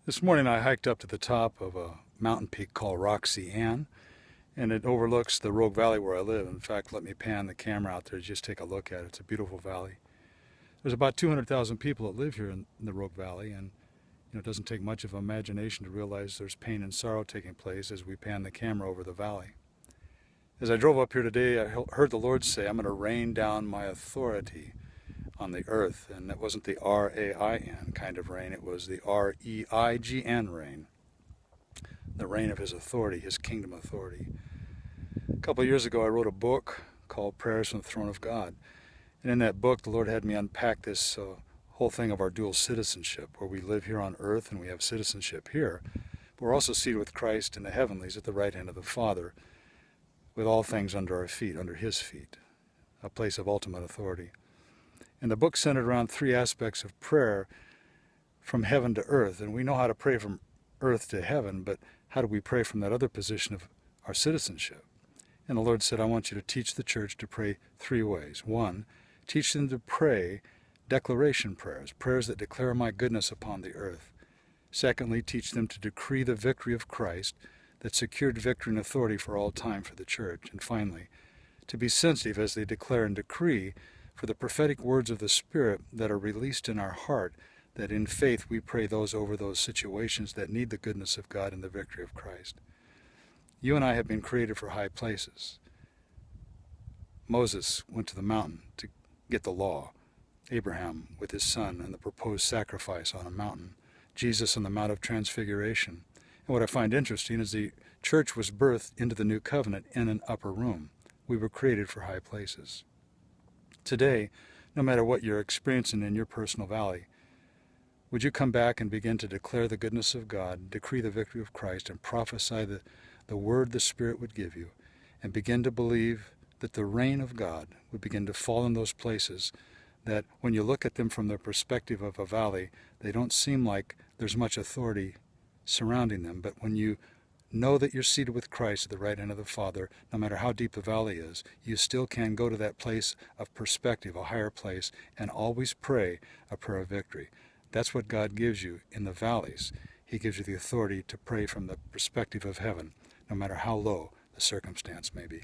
This morning I hiked up to the top of a mountain peak called Roxy Ann, and it overlooks the Rogue Valley where I live. In fact, let me pan the camera out there, just take a look at it. It's a beautiful valley. There's about 200,000 people that live here in the Rogue Valley, and it doesn't take much of imagination to realize there's pain and sorrow taking place as we pan the camera over the valley. As I drove up here today, I heard the Lord say, I'm going to rain down my authority on the earth. And that wasn't the R-A-I-N kind of rain, it was the R-E-I-G-N rain. The reign of His authority, His kingdom authority. A couple of years ago I wrote a book called Prayers from the Throne of God. And in that book the Lord had me unpack this whole thing of our dual citizenship, where we live here on earth and we have citizenship here. But we're also seated with Christ in the heavenlies at the right hand of the Father, with all things under our feet, under His feet, a place of ultimate authority. And the book centered around three aspects of prayer from heaven to earth. And we know how to pray from earth to heaven, but how do we pray from that other position of our citizenship? And the Lord said, I want you to teach the church to pray three ways. One, teach them to pray declaration prayers, prayers that declare my goodness upon the earth. Secondly, teach them to decree the victory of Christ that secured victory and authority for all time for the church. And finally, to be sensitive as they declare and decree for the prophetic words of the Spirit that are released in our heart, that in faith we pray those over those situations that need the goodness of God and the victory of Christ. You and I have been created for high places. Moses went to the mountain to get the law. Abraham with his son and the proposed sacrifice on a mountain. Jesus on the Mount of Transfiguration. And what I find interesting is the church was birthed into the new covenant in an upper room. We were created for high places. Today, no matter what you're experiencing in your personal valley, would you come back and begin to declare the goodness of God, decree the victory of Christ, and prophesy the word the Spirit would give you, and begin to believe that the rain of God would begin to fall in those places that when you look at them from the perspective of a valley, they don't seem like there's much authority surrounding them. But when you know that you're seated with Christ at the right hand of the Father, no matter how deep the valley is, you still can go to that place of perspective, a higher place, and always pray a prayer of victory. That's what God gives you in the valleys. He gives you the authority to pray from the perspective of heaven, no matter how low the circumstance may be.